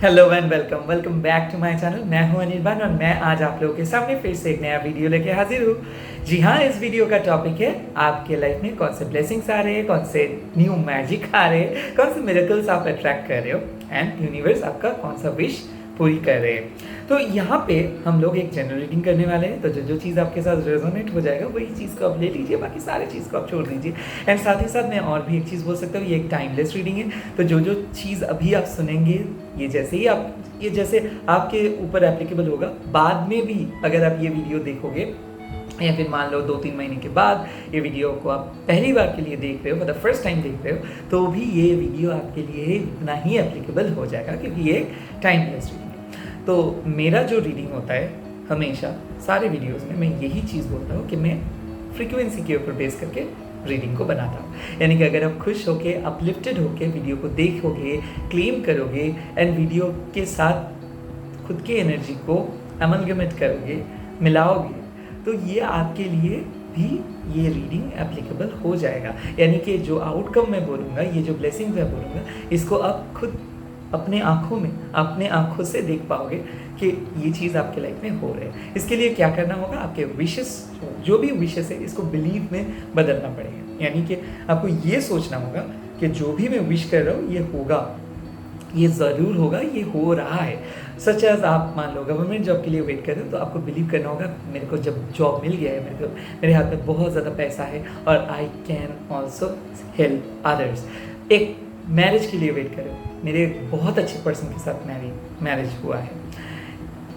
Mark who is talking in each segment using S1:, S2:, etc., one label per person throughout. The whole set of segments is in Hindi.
S1: Hello and welcome back to my channel. मैं हूं अनिर्बान और मैं आज आप लोगों के सामने फिर से एक नया वीडियो लेके हाजिर हूँ। जी हाँ, इस वीडियो का टॉपिक है आपके लाइफ में कौन से ब्लेसिंग्स आ रहे हैं, कौन से न्यू मैजिक आ रहे हैं, कौन से मिरेकल्स आप अट्रैक्ट कर रहे हो एंड यूनिवर्स आपका कौन सा विश पूरी कर रहे हैं। तो यहाँ पे हम लोग एक जनरल रीडिंग करने वाले हैं। तो जो चीज़ आपके साथ रेजोनेट हो जाएगा वही चीज़ को आप ले लीजिए, बाकी सारे चीज़ को आप छोड़ दीजिए। एंड साथ ही साथ मैं और भी एक चीज़ बोल सकता हूँ, ये एक टाइमलेस रीडिंग है। तो जो चीज़ अभी आप सुनेंगे ये जैसे आपके ऊपर एप्लीकेबल होगा, बाद में भी अगर आप ये वीडियो देखोगे या फिर मान लो 2-3 महीने के बाद ये वीडियो को आप पहली बार के लिए देख रहे हो, फॉर द फर्स्ट टाइम देख रहे हो, तो भी ये वीडियो आपके लिए उतना ही एप्लीकेबल हो जाएगा क्योंकि ये टाइमलेस रीडिंग है। तो मेरा जो रीडिंग होता है हमेशा सारे वीडियोस में मैं यही चीज़ बोलता हूँ कि मैं फ्रीक्वेंसी के ऊपर बेस करके रीडिंग को बनाता हूँ। यानी कि अगर आप खुश होके अपलिफ्टेड होके वीडियो को देखोगे, क्लेम करोगे एंड वीडियो के साथ खुद की एनर्जी को अमलगमेट करोगे, मिलाओगे, तो ये आपके लिए भी ये रीडिंग एप्लीकेबल हो जाएगा। यानी कि जो आउटकम मैं बोलूँगा, ये जो ब्लेसिंग मैं बोलूँगा, इसको आप खुद अपने आँखों से देख पाओगे कि ये चीज़ आपके लाइफ में हो रही है। इसके लिए क्या करना होगा, आपके विशेस, जो भी विशेस है, इसको बिलीव में बदलना पड़ेगा। यानी कि आपको ये सोचना होगा कि जो भी मैं विश कर रहा हूँ ये होगा, ये ज़रूर होगा, ये हो रहा है। सच एज आप मान लो गवर्नमेंट जॉब के लिए वेट कर रहे हो, तो आपको बिलीव करना होगा मेरे को जब जॉब मिल गया है, मेरे हाथ में बहुत ज़्यादा पैसा है और I can also help others. एक मैरिज के लिए वेट कर रहे हो, मेरे एक बहुत अच्छे पर्सन के साथ मैरिज हुआ है।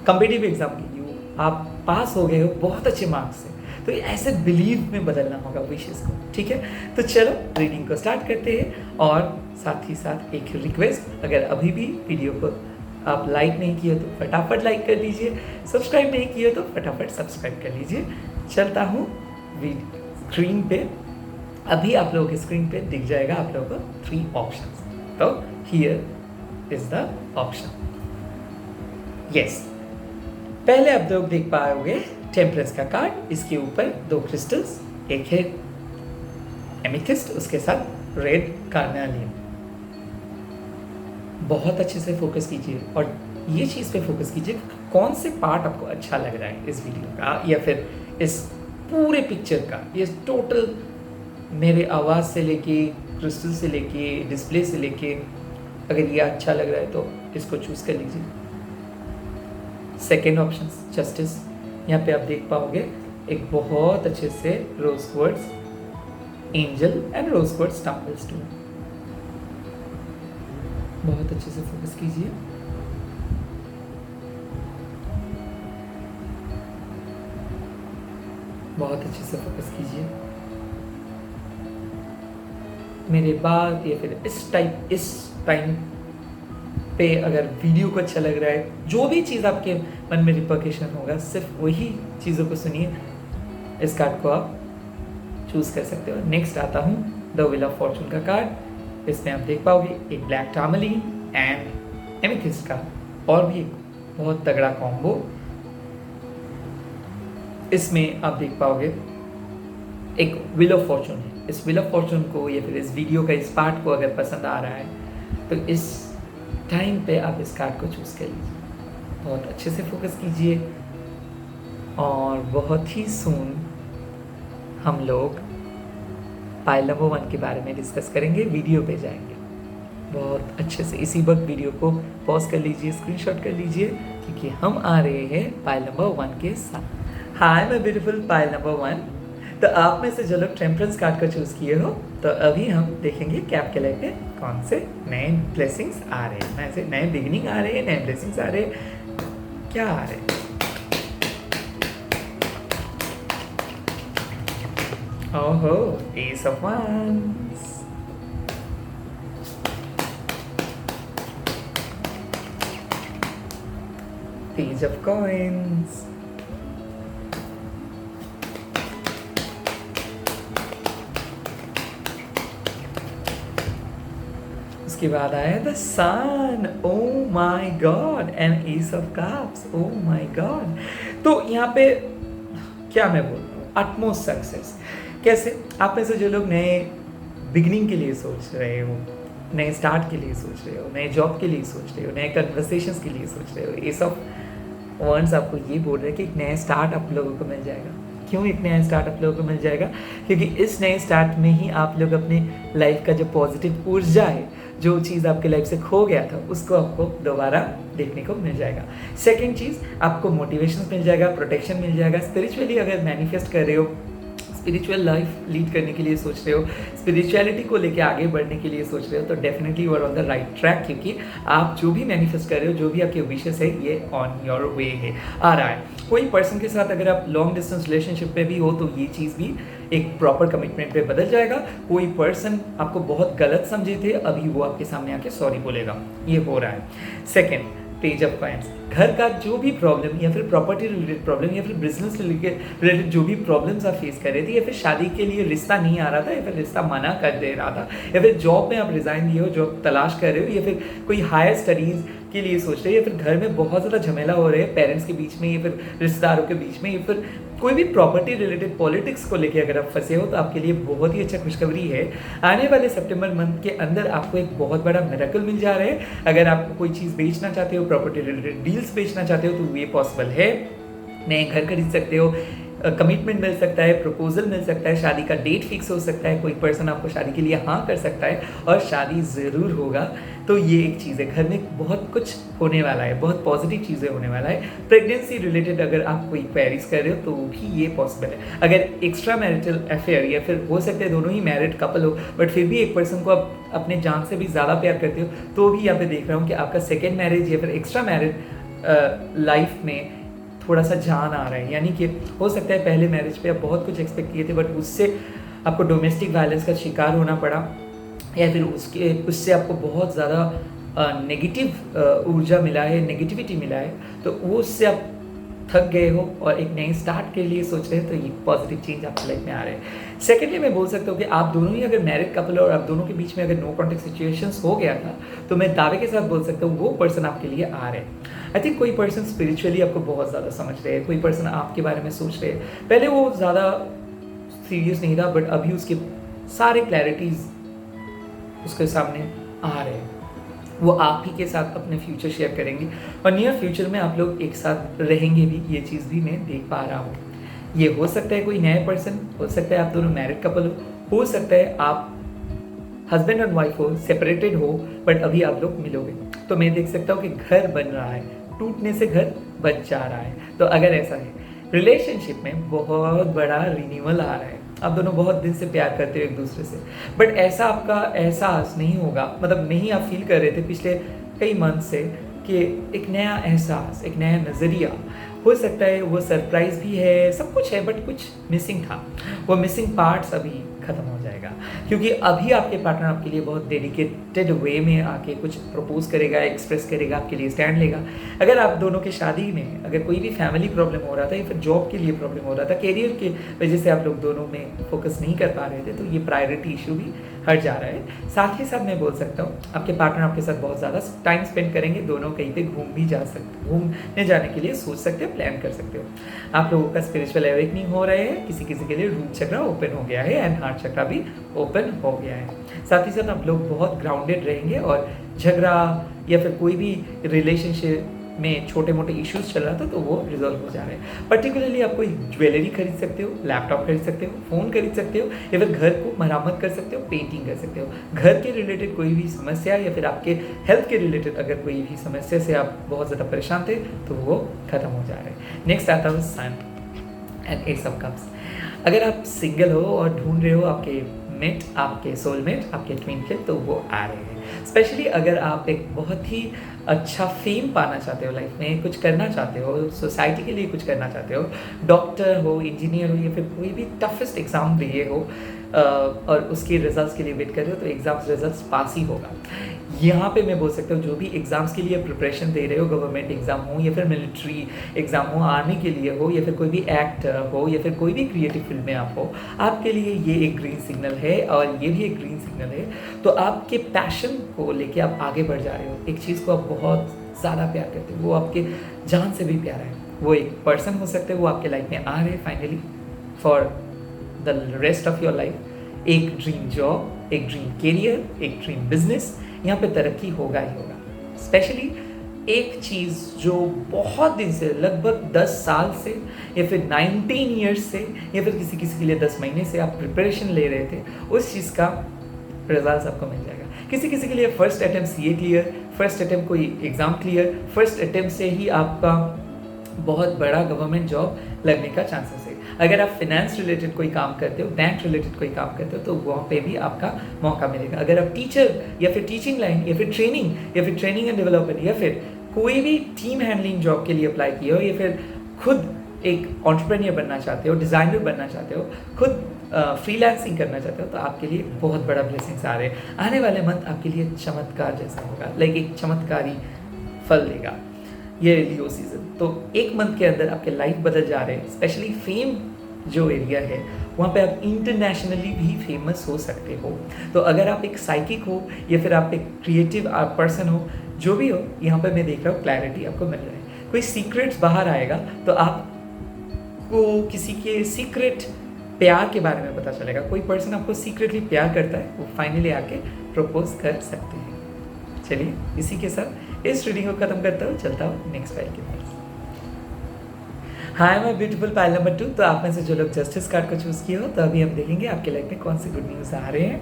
S1: कॉम्पिटिटिव एग्जाम के लिए आप पास हो गए हो बहुत अच्छे मार्क्स से, तो ऐसे बिलीव में बदलना होगा विशेष को। ठीक है, तो चलो रीडिंग को स्टार्ट करते हैं। और साथ ही साथ एक रिक्वेस्ट, अगर अभी भी वीडियो को आप लाइक नहीं किए तो फटाफट लाइक कर दीजिए, सब्सक्राइब नहीं किए तो फटाफट सब्सक्राइब कर लीजिए। चलता हूँ स्क्रीन पे, अभी आप लोगों के स्क्रीन पे दिख जाएगा आप लोगों को 3 ऑप्शंस। तो here is the option, yes. पहले आप लोग देख पाओगे टेम्परेंस का कार्ड, इसके ऊपर 2 क्रिस्टल्स, एक है एमेथिस्ट, उसके साथ रेड कार्नेलियम। बहुत अच्छे से फोकस कीजिए और ये चीज़ पे फोकस कीजिए कौन से पार्ट आपको अच्छा लग रहा है इस वीडियो का या फिर इस पूरे पिक्चर का। ये टोटल मेरे आवाज़ से लेके, क्रिस्टल से लेके, डिस्प्ले से लेके, अगर ये अच्छा लग रहा है तो इसको चूज़ कर लीजिए। सेकेंड ऑप्शन जस्टिस, यहाँ पे आप देख पाओगे एक बहुत अच्छे से rose quartz angel and rose quartz temple stone. बहुत अच्छे से फोकस कीजिए। बहुत अच्छे से फोकस कीजिए। मेरे बाद या फिर इस टाइम पे अगर वीडियो को अच्छा लग रहा है, जो भी चीज़ आपके मन में रिपरकशन होगा, सिर्फ वही चीज़ों को सुनिए। इस कार्ड को आप चूज़ कर सकते हो। नेक्स्ट आता हूँ द व्हील ऑफ फॉर्चून का कार्ड। इसमें आप देख पाओगे एक ब्लैक टार्मलिन एंड एमेथिस्ट का और भी एक बहुत तगड़ा कॉम्बो। इसमें आप देख पाओगे एक व्हील ऑफ फॉर्चून है। इस व्हील ऑफ फॉर्चून को या फिर इस वीडियो का इस पार्ट को अगर पसंद आ रहा है तो इस टाइम पे आप इस कार्ड को चूज़ कर लीजिए। बहुत अच्छे से फोकस कीजिए और बहुत ही सून हम लोग पाइल नंबर 1 के बारे में डिस्कस करेंगे, वीडियो पे जाएंगे। बहुत अच्छे से इसी वक्त वीडियो को पॉज कर लीजिए, स्क्रीनशॉट कर लीजिए, क्योंकि हम आ रहे हैं पाइल नंबर 1 के साथ। हाय माय ब्यूटीफुल पाइल नंबर 1। तो आप में से जो लोग टेम्परेंस कार्ड को चूज़ किए हो, तो अभी हम देखेंगे कि आपके लाइफ में कौन से नए ब्लेसिंग्स आ रहे हैं, नए बिगिनिंग आ रहे हैं, नए ब्लेसिंग्स आ रहे हैं, क्या आ रहे हैं। ओहो, ace of wands, page of coins, उसके बाद आया the sun, oh my God, and ace of cups, oh my God. तो यहाँ पे क्या मैं बोल रहा हूँ, अटमोस्ट सक्सेस। कैसे आप में से जो लोग नए बिगनिंग के लिए सोच रहे हो, नए स्टार्ट के लिए सोच रहे हो, नए जॉब के लिए सोच रहे हो, नए कन्वर्सेशंस के लिए सोच रहे हो, ये सब वर्ड्स आपको ये बोल रहे हैं कि एक नया स्टार्ट आप लोगों को मिल जाएगा। क्यों एक नया स्टार्ट आप लोगों को मिल जाएगा? क्योंकि इस नए स्टार्ट में ही आप लोग अपनी लाइफ का जो पॉजिटिव ऊर्जा है, जो चीज़ आपके लाइफ से खो गया था, उसको आपको दोबारा देखने को मिल जाएगा। सेकंड चीज़, आपको मोटिवेशन मिल जाएगा, प्रोटेक्शन मिल जाएगा। स्पिरिचुअली अगर मैनिफेस्ट कर रहे हो, स्पिरिचुअल लाइफ लीड करने के लिए सोच रहे हो, स्पिरिचुअलिटी को लेके आगे बढ़ने के लिए सोच रहे हो, तो definitely you are on the right track, क्योंकि आप जो भी मैनिफेस्ट कर रहे हो, जो भी आपके विशेस है, ये ऑन योर वे है, आ रहा है। कोई पर्सन के साथ अगर आप लॉन्ग डिस्टेंस रिलेशनशिप पे भी हो तो ये चीज़ भी एक प्रॉपर कमिटमेंट पे बदल जाएगा। कोई पर्सन आपको बहुत गलत समझे थे, अभी वो आपके सामने आके सॉरी बोलेगा, ये हो रहा है। सेकेंड, पेज ऑफ कॉइंस, घर का जो भी प्रॉब्लम या फिर प्रॉपर्टी रिलेटेड प्रॉब्लम या फिर बिजनेस रिलेटेड जो भी प्रॉब्लम्स आप फेस कर रहे थे, या फिर शादी के लिए रिश्ता नहीं आ रहा था, या फिर रिश्ता मना कर दे रहा था, या फिर जॉब में आप रिजाइन दिए हो, जॉब तलाश कर रहे हो, या फिर कोई हायर स्टडीज़ के लिए सोच रहे हो, या फिर घर में बहुत ज़्यादा झमेला हो रहे हैं पेरेंट्स के बीच में या फिर रिश्तेदारों के बीच में, या फिर कोई भी प्रॉपर्टी रिलेटेड पॉलिटिक्स को लेके अगर आप फंसे हो, तो आपके लिए बहुत ही अच्छा खुशखबरी है। आने वाले सितंबर मंथ के अंदर आपको एक बहुत बड़ा मिरेकल मिल जा रहा है। अगर आप कोई चीज़ बेचना चाहते हो, प्रॉपर्टी रिलेटेड डील्स बेचना चाहते हो, तो ये पॉसिबल है। नए घर खरीद सकते हो, कमिटमेंट मिल सकता है, प्रपोजल मिल सकता है, शादी का डेट फिक्स हो सकता है, कोई पर्सन आपको शादी के लिए हाँ कर सकता है और शादी ज़रूर होगा। तो ये एक चीज़ है, घर में बहुत कुछ होने वाला है, बहुत पॉजिटिव चीज़ें होने वाला है। प्रेगनेंसी रिलेटेड अगर आप कोई क्वेरीज कर रहे हो तो भी ये पॉसिबल है। अगर एक्स्ट्रा मैरिटल अफेयर या फिर हो सकता है दोनों ही मैरिड कपल हो, बट फिर भी एक पर्सन को आप अपने जान से भी ज़्यादा प्यार करते हो, तो भी यहाँ पे देख रहा हूँ कि आपका सेकेंड मैरिज या फिर एक्स्ट्रा मैरिड लाइफ में थोड़ा सा जान आ रहा है। यानी कि हो सकता है पहले मैरिज पे आप बहुत कुछ एक्सपेक्ट किए थे, बट उससे आपको डोमेस्टिक वायलेंस का शिकार होना पड़ा, या फिर उससे आपको बहुत ज़्यादा नेगेटिव ऊर्जा मिला है, नेगेटिविटी मिला है, तो वो उससे आप थक गए हो और एक नए स्टार्ट के लिए सोच रहे हैं, तो ये पॉजिटिव चेंज आपकी लाइफ में आ रहे हैं। सेकेंडली मैं बोल सकता हूँ कि आप दोनों ही अगर मैरिड कपल और आप दोनों के बीच में अगर नो कॉन्टेक्ट सिचुएशंस हो गया था, तो मैं दावे के साथ बोल सकता हूँ वो पर्सन आपके लिए आ रहे हैं। आई थिंक कोई पर्सन स्पिरिचुअली आपको बहुत ज़्यादा समझ रहे हैं, कोई पर्सन आपके बारे में सोच रहे हैं। पहले वो ज़्यादा सीरियस नहीं था, बट अभी उसके सारे क्लैरिटीज़ उसके सामने आ रहे हैं। वो आप ही के साथ अपने फ्यूचर शेयर करेंगे और नियर फ्यूचर में आप लोग एक साथ रहेंगे भी, ये चीज़ भी मैं देख पा रहा हूँ। ये हो सकता है कोई नया पर्सन, हो सकता है आप दोनों मैरिड कपल हो सकता है आप हस्बैंड और वाइफ हो, सेपरेटेड हो, बट अभी आप लोग मिलोगे। तो मैं देख सकता हूँ कि घर बन रहा है, टूटने से घर बच जा रहा है। तो अगर ऐसा है, रिलेशनशिप में बहुत बड़ा रिन्यूअल आ रहा है, आप दोनों बहुत दिन से प्यार करते हो एक दूसरे से, बट ऐसा आपका एहसास नहीं होगा, मतलब नहीं आप फील कर रहे थे पिछले कई मंथ से कि एक नया एहसास, एक नया नज़रिया हो सकता है। वो सरप्राइज भी है, सब कुछ है, बट कुछ मिसिंग था। वो मिसिंग पार्ट्स अभी ख़त्म हो जाएगा, क्योंकि अभी आपके पार्टनर आपके लिए बहुत डेडिकेटेड वे में आके कुछ प्रपोज करेगा, एक्सप्रेस करेगा, आपके लिए स्टैंड लेगा। अगर आप दोनों के शादी में अगर कोई भी फैमिली प्रॉब्लम हो रहा था या फिर जॉब के लिए प्रॉब्लम हो रहा था, कैरियर की वजह से आप लोग दोनों में फोकस नहीं कर पा रहे थे, तो ये प्रायोरिटी इशू भी हट जा रहा है। साथ ही साथ मैं बोल सकता हूँ आपके पार्टनर आपके साथ बहुत ज़्यादा टाइम स्पेंड करेंगे, दोनों कहीं पे घूमने जाने के लिए सोच सकते हो, प्लान कर सकते हो। आप लोगों का स्पिरिचुअल अवेकनिंग हो रहे हैं, किसी किसी के लिए रूट चक्र ओपन हो गया है एंड हार्ट चक्र भी ओपन हो गया है। साथ ही साथ आप लोग बहुत ग्राउंडेड रहेंगे और झगड़ा या फिर कोई भी रिलेशनशिप में छोटे मोटे इश्यूज चल रहा था तो वो रिजॉल्व हो जा रहे हैं। पर्टिकुलरली आप कोई ज्वेलरी खरीद सकते हो, लैपटॉप खरीद सकते हो, फ़ोन खरीद सकते हो, या फिर घर को मरम्मत कर सकते हो, पेंटिंग कर सकते हो। घर के रिलेटेड कोई भी समस्या या फिर आपके हेल्थ के रिलेटेड अगर कोई भी समस्या से आप बहुत ज़्यादा परेशान थे तो वो ख़त्म हो जा रहे हैं। नेक्स्ट आता है सन एंड एस ऑफ कप्स। अगर आप सिंगल हो और ढूंढ रहे हो आपके मेट, आपके सोलमेट, आपके ट्विन फ्लेम, तो वो आ रहे हैं। स्पेशली अगर आप एक बहुत ही अच्छा फेम पाना चाहते हो, लाइफ में कुछ करना चाहते हो, सोसाइटी के लिए कुछ करना चाहते हो, डॉक्टर हो, इंजीनियर हो, या फिर कोई भी टफेस्ट एग्ज़ाम दिए हो और उसके रिजल्ट्स के लिए वेट कर रहे हो, तो एग्ज़ाम्स रिजल्ट्स पास ही होगा। यहाँ पे मैं बोल सकता हूँ जो भी एग्ज़ाम्स के लिए प्रिपरेशन दे रहे हो, गवर्नमेंट एग्ज़ाम हो या फिर मिलिट्री एग्ज़ाम हो, आर्मी के लिए हो, या फिर कोई भी एक्टर हो, या फिर कोई भी क्रिएटिव फील्ड में आप हो, आपके लिए ये एक ग्रीन सिग्नल है और ये भी एक ग्रीन सिग्नल है। तो आपके पैशन को लेके आप आगे बढ़ जा रहे हो, एक चीज़ को आप बहुत ज़्यादा प्यार करते हो, वो आपके जान से भी प्यारा है। वो एक पर्सन हो सकते हैं, वो आपके लाइफ में आ रहे हैं finally for the rest of your life. एक ड्रीम जॉब, एक ड्रीम कैरियर, एक ड्रीम बिजनेस, यहाँ पे तरक्की होगा ही होगा। स्पेशली एक चीज़ जो बहुत दिन से, लगभग 10 साल से या फिर 19 ईयर्स से या फिर किसी किसी के लिए 10 महीने से आप प्रिपरेशन ले रहे थे, उस चीज़ का रिजल्ट आपको मिल जाएगा। किसी किसी के लिए first attempt CA clear, first attempt कोई एग्ज़ाम क्लियर, फर्स्ट अटेम्प्ट से ही आपका बहुत बड़ा गवर्नमेंट जॉब लगने का चांसेस है। अगर आप फिनेंस रिलेटेड कोई काम करते हो, बैंक रिलेटेड कोई काम करते हो, तो वहाँ पे भी आपका मौका मिलेगा। अगर आप टीचर या फिर टीचिंग लाइन या फिर ट्रेनिंग एंड डेवलपमेंट या फिर कोई भी टीम हैंडलिंग जॉब के लिए अप्लाई किए हो, या फिर खुद एक एंटरप्रेन्योर बनना चाहते हो, डिज़ाइनर बनना चाहते हो, खुद फ्रीलांसिंग करना चाहते हो, तो आपके लिए बहुत बड़ा ब्लेसिंग्स आ रहे हैं। आने वाले मंथ आपके लिए चमत्कार जैसा होगा, लाइक एक चमत्कारी फल देगा ये लियो सीजन। तो एक मंथ के अंदर आपके लाइफ बदल जा रहे हैं। स्पेशली फेम जो एरिया है, वहाँ पे आप इंटरनेशनली भी फेमस हो सकते हो। तो अगर आप एक साइकिक हो या फिर आप एक क्रिएटिव पर्सन हो, जो भी हो, यहाँ पे मैं देख रहा हूँ क्लैरिटी आपको मिल रहा है। कोई सीक्रेट्स बाहर आएगा तो आपको किसी के सीक्रेट प्यार के बारे में पता चलेगा। कोई पर्सन आपको सीक्रेटली प्यार करता है, वो फाइनली आके प्रपोज कर सकते हैं। चलिए इसी के साथ इस रीडिंग को खत्म करता हूँ, चलता हूँ नेक्स्ट फाइल के पास। Hi my beautiful file number 2। तो आप में से जो लोग जस्टिस कार्ड को चूज़ किए हो, तो अभी हम देखेंगे आपके लाइफ में कौन सी गुड न्यूज़ आ रहे हैं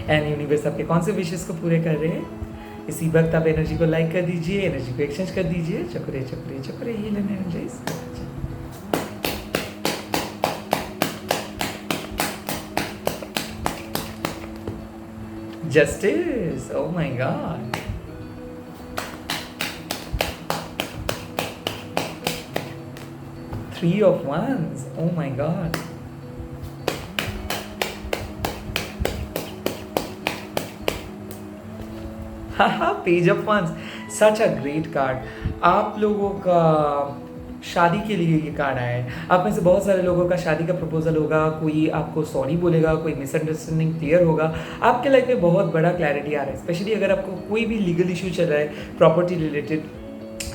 S1: एंड यूनिवर्स आपके कौन से विशेष को पूरे कर रहे हैं। इसी वक्त आप एनर्जी को लाइक कर दीजिए, एनर्जी को एक्सचेंज कर दीजिए। चक्रे चक्रे चक्रे heal and energize. Justice, oh my God. Three of Wands, oh my God. हाहा, page of wands, such a great card. आप लोगों का शादी के लिए ये कार्ड आया है। आप में से बहुत सारे लोगों का शादी का प्रपोजल होगा, कोई आपको सॉरी बोलेगा, कोई मिसअंडरस्टैंडिंग क्लियर होगा। आपके लाइफ में बहुत बड़ा क्लैरिटी आ रहा है। स्पेशली अगर आपको कोई भी लीगल इशू चल रहा है, प्रॉपर्टी रिलेटेड,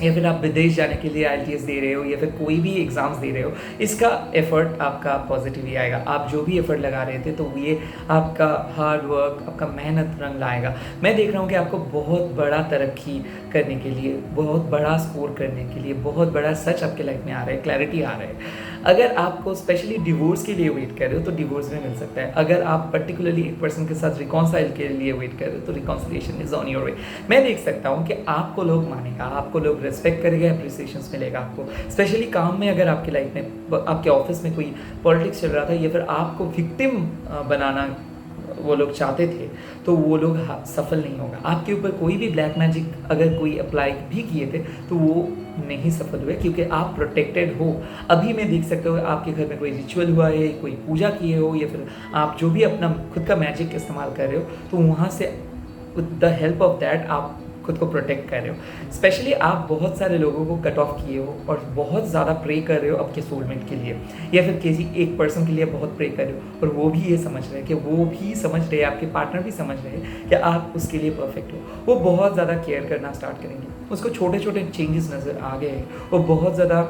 S1: या फिर आप विदेश जाने के लिए IELTS दे रहे हो, या फिर कोई भी एग्ज़ाम्स दे रहे हो, इसका एफर्ट आपका पॉजिटिव ही आएगा। आप जो भी एफर्ट लगा रहे थे, तो ये आपका हार्ड वर्क, आपका मेहनत रंग लाएगा। मैं देख रहा हूँ कि आपको बहुत बड़ा तरक्की करने के लिए, बहुत बड़ा स्कोर करने के लिए, बहुत बड़ा सच आपके लाइफ में आ रहा है, क्लैरिटी आ रहा है। अगर आपको स्पेशली डिवोर्स के लिए वेट कर रहे हो, तो डिवोर्स में मिल सकता है। अगर आप पर्टिकुलरली एक पर्सन के साथ रिकॉन्साइल के लिए वेट कर रहे हो, तो reconciliation is on your way. मैं देख सकता हूँ कि आपको लोग मानेगा, आपको लोग रिस्पेक्ट करेगा, अप्रिसिएशंस मिलेगा आपको। स्पेशली काम में, अगर आपके लाइफ में, आपके ऑफिस में कोई पॉलिटिक्स चल रहा था, या फिर आपको विक्टिम बनाना वो लोग चाहते थे, तो वो लोग सफल नहीं होगा। आपके ऊपर कोई भी ब्लैक मैजिक अगर कोई अप्लाई भी किए थे, तो वो नहीं सफल हुए, क्योंकि आप प्रोटेक्टेड हो। अभी मैं देख सकता हूँ आपके घर में कोई रिचुअल हुआ है, कोई पूजा किए हो, या फिर आप जो भी अपना खुद का मैजिक इस्तेमाल कर रहे हो, तो वहाँ से with the help of that आप खुद को प्रोटेक्ट कर रहे हो। स्पेशली आप बहुत सारे लोगों को कट ऑफ किए हो और बहुत ज़्यादा प्रे कर रहे हो आपके सोलमेट के लिए, या फिर किसी एक पर्सन के लिए बहुत प्रे कर रहे हो, और वो भी ये समझ रहे हैं कि वो भी समझ रहे हैं, आपके पार्टनर भी समझ रहे हैं कि आप उसके लिए परफेक्ट हो। वो बहुत ज़्यादा केयर करना स्टार्ट करेंगे, उसको छोटे छोटे चेंजेस नज़र आ गए हैं, वो बहुत ज़्यादा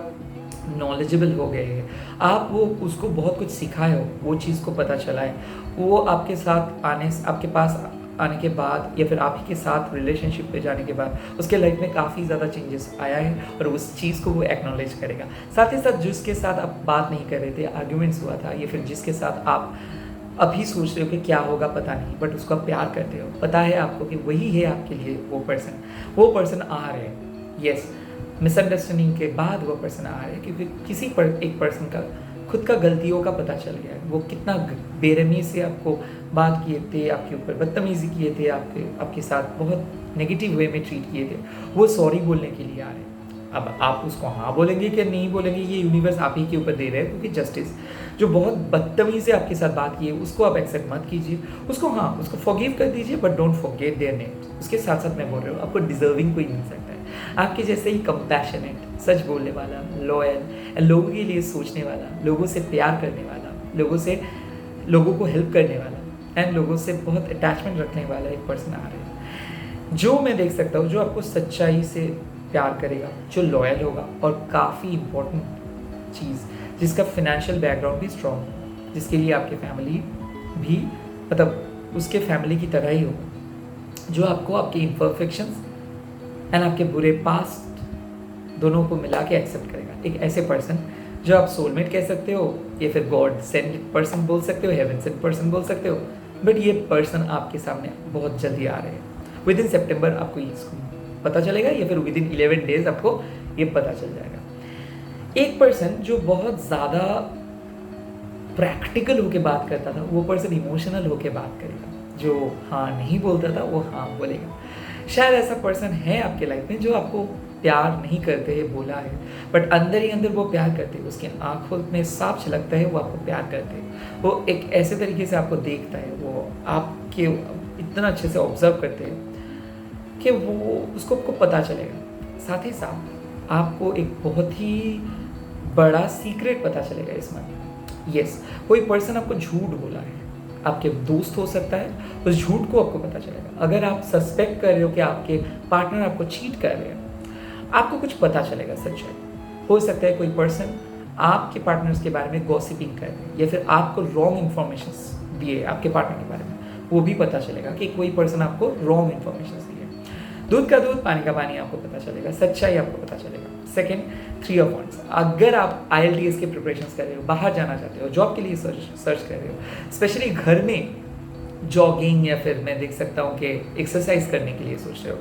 S1: नॉलेजेबल हो गए हैं। आप वो उसको बहुत कुछ सिखाए हो, वो चीज़ को पता चला है। वो आपके साथ आपके पास आने के बाद, या फिर आप ही के साथ रिलेशनशिप पे जाने के बाद, उसके लाइफ में काफ़ी ज़्यादा चेंजेस आया है, और उस चीज़ को वो एक्नॉलेज करेगा। साथ ही साथ जिसके साथ आप बात नहीं कर रहे थे, आर्ग्यूमेंट्स हुआ था, या फिर जिसके साथ आप अभी सोच रहे हो कि क्या होगा पता नहीं, बट उसको आप प्यार करते हो, पता है आपको कि वही है आपके लिए वो पर्सन आ रहे हैं। येस, मिसअंडरस्टैंडिंग के बाद वो पर्सन आ रहे हैं, क्योंकि किसी एक पर्सन का खुद का गलतियों का पता चल गया है। वो कितना बेरहमी से आपको बात किए थे, आपके ऊपर बदतमीज़ी किए थे, आपके साथ बहुत नेगेटिव वे में ट्रीट किए थे, वो सॉरी बोलने के लिए आ रहे हैं। अब आप उसको हाँ बोलेंगे कि नहीं बोलेंगे, ये यूनिवर्स आप ही के ऊपर दे रहे हैं, क्योंकि जस्टिस जो बहुत बदतमीज़ी से आपके साथ बात की है, उसको आप एक्सेप्ट मत कीजिए, उसको फॉरगिव कर दीजिए, but don't forget their name. उसके साथ साथ मैं बोल रहा हूँ, आपको डिजर्विंग कोई मिल सकता है आपके जैसे ही कंपैशनेट, सच बोलने वाला, लॉयल, लोगों के लिए सोचने वाला, लोगों से प्यार करने वाला, लोगों को हेल्प करने वाला, एंड लोगों से बहुत अटैचमेंट रखने वाला एक पर्सन आ रहा है, जो मैं देख सकता हूँ, जो आपको सच्चाई से प्यार करेगा, जो लॉयल होगा, और काफ़ी इम्पोर्टेंट चीज़, जिसका फिनेंशियल बैकग्राउंड भी स्ट्रॉन्ग हो, जिसके लिए आपकी फैमिली भी, मतलब उसके फैमिली की तरह ही होगा, जो आपको आपके इम्परफेक्शंस एंड आपके बुरे पास्ट दोनों को मिला के एक्सेप्ट करेगा। एक ऐसे पर्सन जो आप सोलमेट कह सकते हो, या फिर गॉड सेंड पर्सन बोल सकते हो, हेवन सेंड पर्सन बोल सकते हो, बट ये पर्सन आपके सामने बहुत जल्दी आ रहे हैं। विद इन सेप्टेम्बर आपको इसको पता चलेगा, या फिर विद इन 11 डेज आपको ये पता चल जाएगा। एक पर्सन जो बहुत ज़्यादा प्रैक्टिकल होके बात करता था, वो पर्सन इमोशनल होके बात करेगा। जो हाँ नहीं बोलता था वो हाँ बोलेगा। शायद ऐसा पर्सन है आपके लाइफ में जो आपको प्यार नहीं करते है बोला है, बट अंदर ही अंदर वो प्यार करते हैं। उसकी आंखों में साफ झलकता है वो आपको प्यार करते हैं। वो एक ऐसे तरीके से आपको देखता है, वो आपके इतना अच्छे से ऑब्जर्व करते हैं कि वो उसको आपको पता चलेगा। साथ ही साथ आपको एक बहुत ही बड़ा सीक्रेट पता चलेगा इसमें। यस, कोई पर्सन आपको झूठ बोला है, आपके दोस्त हो सकता है, उस झूठ को आपको पता चलेगा। अगर आप सस्पेक्ट कर रहे हो कि आपके पार्टनर आपको चीट कर रहे हैं, आपको कुछ पता चलेगा सच्चाई। हो सकता है कोई पर्सन आपके पार्टनर्स के बारे में गॉसिपिंग कर रहे हैं, या फिर आपको रॉन्ग इन्फॉर्मेशन दिए आपके पार्टनर के बारे में, वो भी पता चलेगा कि कोई पर्सन आपको रॉन्ग इन्फॉर्मेशन दिए। दूध का दूध पानी का पानी आपको पता चलेगा, सच्चाई आपको पता चलेगा। Second, 3 of wands. अगर आप IELTS के प्रिपरेशंस कर रहे हो, बाहर जाना चाहते हो, जॉब के लिए सर्च कर रहे हो, स्पेशली घर में जॉगिंग, या फिर मैं देख सकता हूँ कि एक्सरसाइज करने के लिए सोच रहे हो,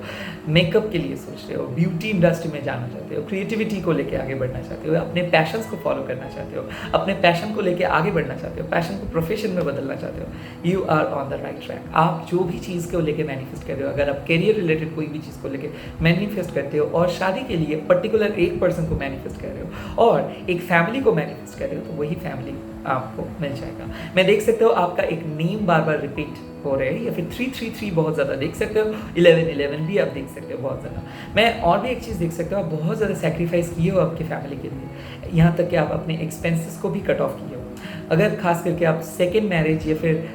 S1: मेकअप के लिए सोच रहे हो, ब्यूटी इंडस्ट्री में जाना चाहते हो, क्रिएटिविटी को लेके आगे बढ़ना चाहते हो, अपने पैशंस को फॉलो करना चाहते हो, अपने पैशन को लेके आगे बढ़ना चाहते हो, पैशन को प्रोफेशन में बदलना चाहते हो, you are on the right track. आप जो भी चीज़ को लेके मैनिफेस्ट कर रहे हो, अगर आप करियर रिलेटेड कोई भी चीज़ को लेके मैनिफेस्ट करते हो, और शादी के लिए पर्टिकुलर एक पर्सन को मैनिफेस्ट कर रहे हो, और एक फैमिली को मैनिफेस्ट कर रहे हो, तो वही फैमिली आपको मिल जाएगा। मैं देख सकते हो आपका एक नेम बार बार रिपीट हो रहे हैं, या फिर 333 बहुत ज़्यादा देख सकते हो, 1111 भी आप देख सकते हो बहुत ज़्यादा। मैं और भी एक चीज़ देख सकते हो, आप बहुत ज़्यादा सेक्रीफाइस किए हो आपकी फैमिली के लिए, यहाँ तक कि आप अपने एक्सपेंसेस को भी कट ऑफ किए हो। अगर खास करके आप सेकेंड मैरिज या फिर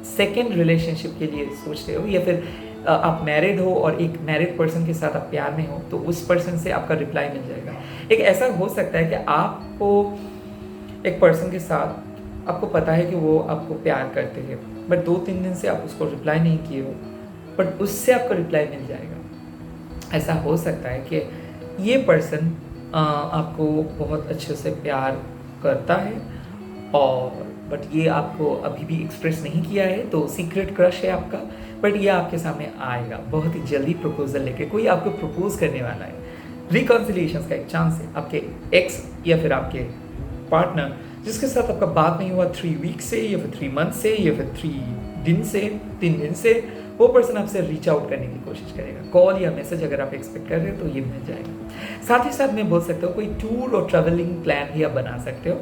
S1: सेकेंड रिलेशनशिप के लिए सोच रहे हो, या फिर आप मैरिड हो और एक मैरिड पर्सन के साथ आप प्यार में हो, तो उस पर्सन से आपका रिप्लाई मिल जाएगा। एक ऐसा हो सकता है कि आपको एक पर्सन के साथ आपको पता है कि वो आपको प्यार करते हैं, बट 2-3 दिन से आप उसको रिप्लाई नहीं किए हो, बट उससे आपको रिप्लाई मिल जाएगा। ऐसा हो सकता है कि ये पर्सन आपको बहुत अच्छे से प्यार करता है, और बट ये आपको अभी भी एक्सप्रेस नहीं किया है, तो सीक्रेट क्रश है आपका, बट ये आपके सामने आएगा बहुत ही जल्दी प्रपोजल लेके। कोई आपको प्रपोज करने वाला है, रिकॉन्सिलिएशन का एक चांस है। आपके एक्स या फिर आपके पार्टनर जिसके साथ आपका बात नहीं हुआ 3 वीक से, या फिर 3 मंथ से, या फिर 3 दिन से, वो पर्सन आपसे रीच आउट करने की कोशिश करेगा। कॉल या मैसेज अगर आप एक्सपेक्ट कर रहे हो तो ये मिल जाएगा। साथ ही साथ मैं बोल सकता हूँ कोई टूर और ट्रैवलिंग प्लान भी आप बना सकते हो।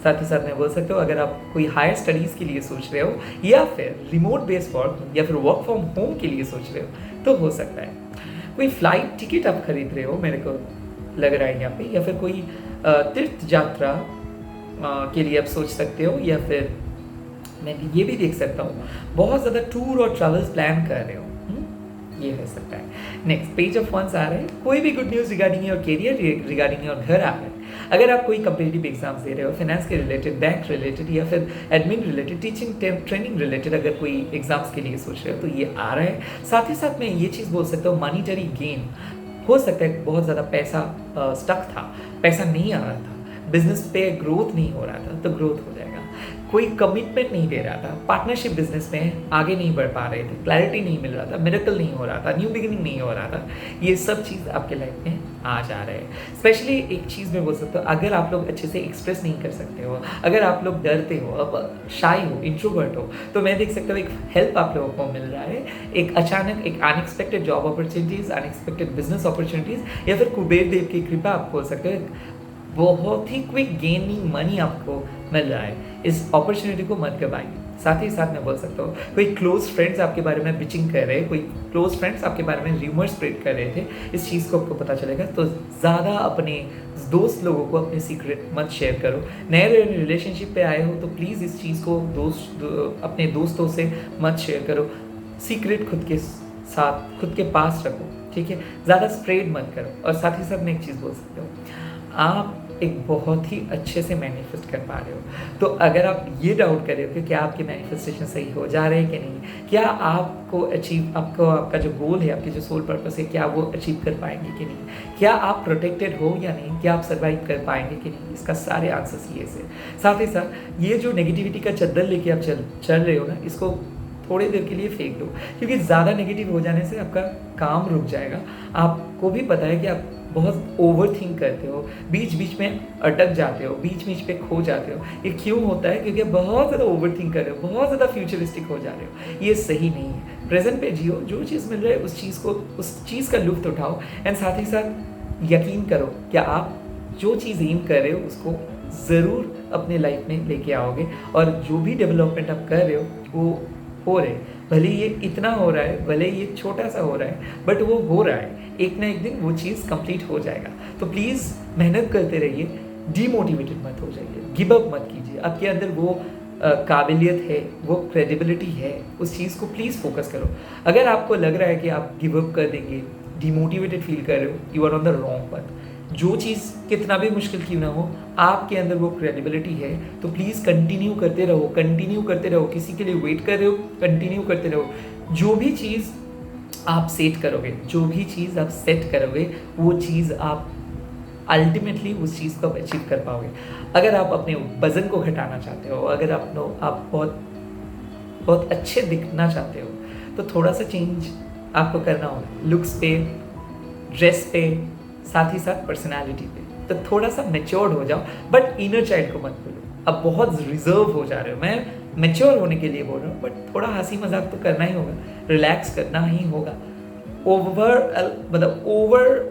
S1: साथ ही साथ मैं बोल सकता हूँ अगर आप कोई हायर स्टडीज़ के लिए सोच रहे हो, या फिर रिमोट बेस्ड वर्क, या फिर वर्क फ्रॉम होम के लिए सोच रहे हो, तो हो सकता है कोई फ्लाइट टिकट आप खरीद रहे हो, मेरे को लग रहा है यहाँ पे, या फिर कोई तीर्थ यात्रा के लिए आप सोच सकते हो, या फिर मैं ये भी देख सकता हूँ बहुत ज़्यादा टूर और ट्रैवल्स प्लान कर रहे हो, ये हो सकता है। नेक्स्ट, पेज ऑफ वंस आ रहे हैं। कोई भी good news regarding your career, regarding your घर आ रहा है। अगर आप कोई कम्पिटिटिव एग्जाम्स दे रहे हो, फाइनेंस के रिलेटेड, बैंक रिलेटेड, या फिर admin related, teaching training related, अगर कोई एग्जाम्स के लिए सोच रहे हो तो ये आ रहा है। साथ ही साथ मैं ये चीज़ बोल सकता हूँ, मॉनिटरी गेन हो सकता है। बहुत ज़्यादा पैसा स्टक था, पैसा नहीं आ रहा था, बिजनेस पे ग्रोथ नहीं हो रहा था, तो ग्रोथ हो जाएगा। कोई कमिटमेंट नहीं दे रहा था, पार्टनरशिप बिजनेस में आगे नहीं बढ़ पा रहे थे, क्लैरिटी नहीं मिल रहा था, मिरेकल नहीं हो रहा था, न्यू बिगिनिंग नहीं हो रहा था, ये सब चीज़ आपके लाइफ में आ जा रहा है। स्पेशली एक चीज़ मैं बोल सकता हूँ, अगर आप लोग अच्छे से एक्सप्रेस नहीं कर सकते हो, अगर आप लोग डरते हो, अब शाई हो, इंट्रोवर्ट हो, तो मैं देख सकता हूँ एक हेल्प आप लोगों को मिल रहा है। एक अचानक एक unexpected job opportunities, unexpected business opportunities, या फिर कुबेर देव की कृपा आप बोल सकते हो, बहुत ही क्विक गेनिंग मनी आपको मिल रहा है। इस अपॉर्चुनिटी को मत गवाइए। साथ ही साथ मैं बोल सकता हूँ कोई क्लोज फ्रेंड्स आपके बारे में बिचिंग कर रहे हैं, कोई क्लोज फ्रेंड्स आपके बारे में र्यूमर स्प्रेड कर रहे थे, इस चीज़ को आपको पता चलेगा, तो ज़्यादा अपने दोस्त लोगों को अपने सीक्रेट मत शेयर करो। नए रिलेशनशिप पे आए हो तो प्लीज़ इस चीज़ को अपने दोस्तों से मत शेयर करो। सीक्रेट खुद के साथ, खुद के पास रखो, ठीक है, ज़्यादा स्प्रेड मत करो। और साथ ही साथ मैं एक चीज़ बोल सकता हूँ, आप एक बहुत ही अच्छे से मैनिफेस्ट कर पा रहे हो। तो अगर आप ये डाउट कर रहे हो कि क्या आपके मैनिफेस्टेशन सही हो जा रहे हैं कि नहीं, क्या आपको आपका जो गोल है, आपकी जो सोल पर्पस है, क्या वो अचीव कर पाएंगे कि नहीं, क्या आप प्रोटेक्टेड हो या नहीं, क्या आप सर्वाइव कर पाएंगे कि नहीं, इसका सारे आंसर्स ये से। साथ ही साथ ये जो नेगेटिविटी का चद्दर लेके आप चल रहे हो ना, इसको थोड़ी देर के लिए फेंक दो, क्योंकि ज़्यादा नेगेटिव हो जाने से आपका काम रुक जाएगा। आपको भी पता है कि आप बहुत ओवर थिंक करते हो, बीच बीच में अटक जाते हो, बीच बीच पे खो जाते हो। ये क्यों होता है? क्योंकि आप बहुत ज़्यादा ओवर थिंक कर रहे हो, बहुत ज़्यादा फ्यूचरिस्टिक हो जा रहे हो। ये सही नहीं है। प्रेजेंट पे जियो, जो चीज़ मिल रहा है उस चीज़ का लुत्फ उठाओ। एंड साथ ही साथ यकीन करो कि आप जो चीज़ एम कर रहे हो उसको ज़रूर अपने लाइफ में लेके आओगे, और जो भी डेवलपमेंट आप कर रहे हो वो हो रहे, भले ये इतना हो रहा है, भले ये छोटा सा हो रहा है, बट वो हो रहा है। एक ना एक दिन वो चीज़ कंप्लीट हो जाएगा। तो प्लीज़ मेहनत करते रहिए, डीमोटिवेटेड मत हो जाइए, गिव अप मत कीजिए। आपके अंदर वो काबिलियत है, वो क्रेडिबिलिटी है, उस चीज़ को प्लीज़ फोकस करो। अगर आपको लग रहा है कि आप गिव अप कर देंगे, डीमोटिवेटेड फील कर रहे हो, you are on the wrong path. जो चीज़ कितना भी मुश्किल क्यों ना हो, आपके अंदर वो क्रेडिबिलिटी है, तो प्लीज़ कंटिन्यू करते रहो, कंटिन्यू करते रहो। किसी के लिए वेट कर रहे हो, कंटिन्यू करते रहो। जो भी चीज़ आप सेट करोगे, जो भी चीज़ आप सेट करोगे, वो चीज़ आप अल्टीमेटली उस चीज़ को अचीव कर पाओगे। अगर आप अपने वज़न को घटाना चाहते हो, अगर आप बहुत बहुत अच्छे दिखना चाहते हो, तो थोड़ा सा चेंज आपको करना होगा, लुक्स पे, ड्रेस पे, साथ ही साथ पर्सनालिटी पे। तो थोड़ा सा मैच्योर्ड हो जाओ, बट इनर चाइल्ड को मत भूलो। अब बहुत रिजर्व हो जा रहे हो, मैं मैच्योर होने के लिए बोल रहा हूँ, बट थोड़ा हंसी मजाक तो करना ही होगा, रिलैक्स करना ही होगा। ओवर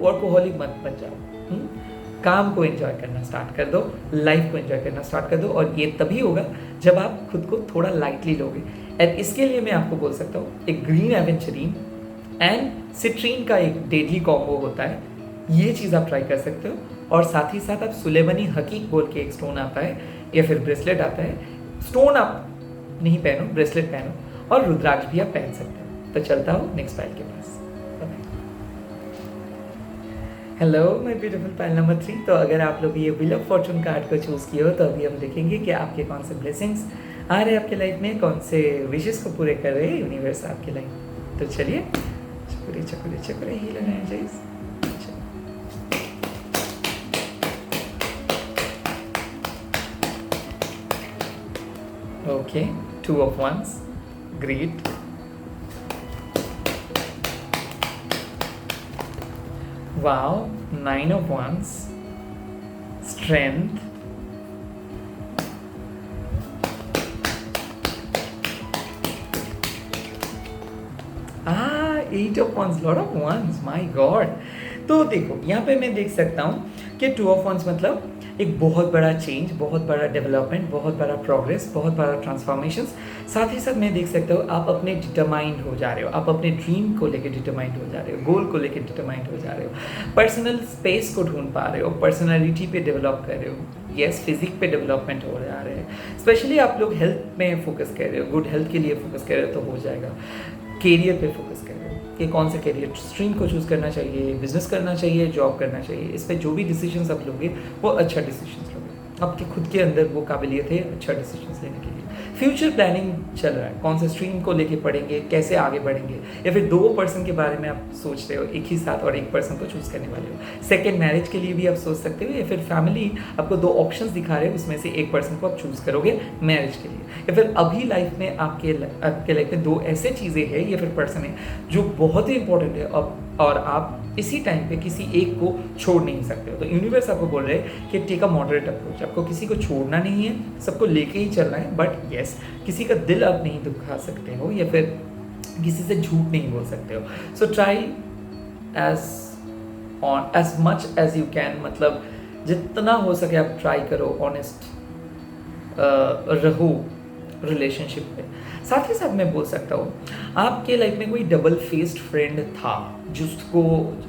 S1: वर्कोहॉलिक मत बन जाओ। काम को एंजॉय करना स्टार्ट कर दो, लाइफ को एंजॉय करना स्टार्ट कर दो, और ये तभी होगा जब आप खुद को थोड़ा लाइटली लोगे। एंड इसके लिए मैं आपको बोल सकता हूँ, एक ग्रीन एवेंचरीन एंड सिट्रीन का एक डेडली कॉम्बो होता है, ये चीज़ आप ट्राई कर सकते हो। और साथ ही साथ आप सुलेमनी हकीक बोल के एक स्टोन आता है, या फिर ब्रेसलेट आता है। स्टोन आप नहीं पहनो, ब्रेसलेट पहनो, और रुद्राक्ष भी आप पहन सकते हो। तो चलता हूँ नेक्स्ट फाइल के पास। Hello my beautiful file number 3। तो अगर आप लोग ये व्हील ऑफ फॉर्चून कार्ड को चूज़ किए हो, तो अभी हम देखेंगे कि आपके कौन से ब्लेसिंग्स आ रहे हैं आपके लाइफ में, कौन से विशेष को पूरे कर रहे हैं यूनिवर्स आपके लाइफ। तो चलिए, चकुरे चकुरे चकुरे heal energise. Okay, 2 of Wands, great. Wow, 9 of Wands, strength. Ah, 8 of Wands, lot of Wands, my God. तो देखो यहाँ पे मैं देख सकता हूँ कि 2 of Wands मतलब एक बहुत बड़ा चेंज, बहुत बड़ा डेवलपमेंट, बहुत बड़ा प्रोग्रेस, बहुत बड़ा ट्रांसफॉर्मेशंस। साथ ही साथ मैं देख सकता हूँ आप अपने डिटरमाइंड हो जा रहे हो, आप अपने ड्रीम को लेके डिटरमाइंड हो जा रहे हो, गोल को लेके डिटरमाइंड हो जा रहे हो, पर्सनल स्पेस को ढूंढ पा रहे हो, पर्सनैलिटी पे डेवलप कर रहे हो, यस फिजिक पे डेवलपमेंट हो जा रहे हैं। स्पेशली आप लोग हेल्थ में फोकस कर रहे हो, गुड हेल्थ के लिए फोकस कर रहे हो, तो हो जाएगा। करियर पे फोकस कर रहे हो कि कौन से करियर स्ट्रीम को चूज़ करना चाहिए, बिजनेस करना चाहिए, जॉब करना चाहिए, इस पर जो भी डिसीजंस आप लोगे वो अच्छा डिसीजंस लोगे। आपके खुद के अंदर वो काबिलियत है अच्छा डिसीजंस लेने के लिए। फ्यूचर प्लानिंग चल रहा है, कौन से स्ट्रीम को लेके पढ़ेंगे, कैसे आगे बढ़ेंगे, या फिर 2 पर्सन के बारे में आप सोच रहे हो एक ही साथ, और एक पर्सन को चूज़ करने वाले हो। सेकेंड मैरिज के लिए भी आप सोच सकते हो, या फिर फैमिली आपको 2 ऑप्शंस दिखा रहे हो, उसमें से एक पर्सन को आप चूज़ करोगे मैरिज के लिए। या फिर अभी लाइफ में आपके लाइफ में 2 ऐसे चीज़ें हैं या फिर पर्सन है जो बहुत ही इंपॉर्टेंट है, और आप इसी टाइम पे किसी एक को छोड़ नहीं सकते हो। तो यूनिवर्स आपको बोल रहे हैं कि टेक अ मॉडरेट अप्रोच, आपको किसी को छोड़ना नहीं है, सबको लेके ही चलना है, बट यस किसी का दिल आप नहीं दुखा सकते हो, या फिर किसी से झूठ नहीं बोल सकते हो। So try as much as you can, मतलब जितना हो सके आप ट्राई करो, ऑनेस्ट रहो रिलेशनशिप पे। साथ ही साथ मैं बोल सकता हूँ, आपके लाइफ में कोई डबल फेस्ड फ्रेंड था, जिसको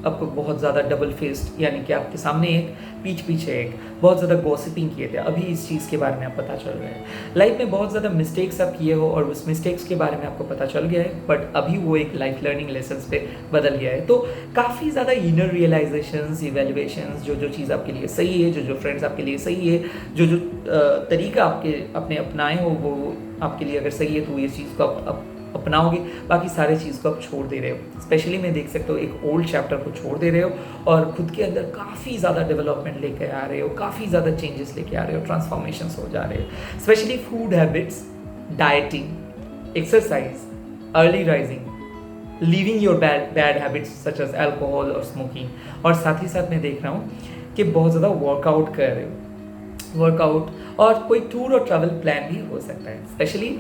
S1: आपको बहुत ज़्यादा डबल फेस्ड, यानी कि आपके सामने एक पीठ पीछे एक, बहुत ज़्यादा गॉसिपिंग किए थे, अभी इस चीज़ के बारे में आप पता चल रहा है। लाइफ में बहुत ज़्यादा मिस्टेक्स आप किए हो और उस मिस्टेक्स के बारे में आपको पता चल गया है, बट अभी वो एक लाइफ लर्निंग लेसन्स पे बदल गया है। तो काफ़ी ज़्यादा इनर रियलाइजेशंस, इवेल्युएशंस, जो चीज़ आपके लिए सही है, जो फ्रेंड्स आपके लिए सही है, जो तरीका आपने अपनाए हो वो आपके लिए अगर सही है तो ये चीज़ को आप अपनाओगे, बाकी सारे चीज़ को आप छोड़ दे रहे हो। स्पेशली मैं देख सकता हूँ एक ओल्ड चैप्टर को छोड़ दे रहे हो और खुद के अंदर काफ़ी ज़्यादा डेवलपमेंट लेके आ रहे हो, काफ़ी ज़्यादा चेंजेस लेके आ रहे हो, ट्रांसफॉर्मेशंस हो जा रहे हो। Specially food habits, dieting, exercise, early rising, leaving your bad habits such as alcohol और स्मोकिंग। और साथ ही साथ मैं देख रहा हूँ कि बहुत ज़्यादा वर्कआउट कर रहे हो, वर्कआउट और कोई टूर और ट्रैवल प्लान भी हो सकता है। स्पेशली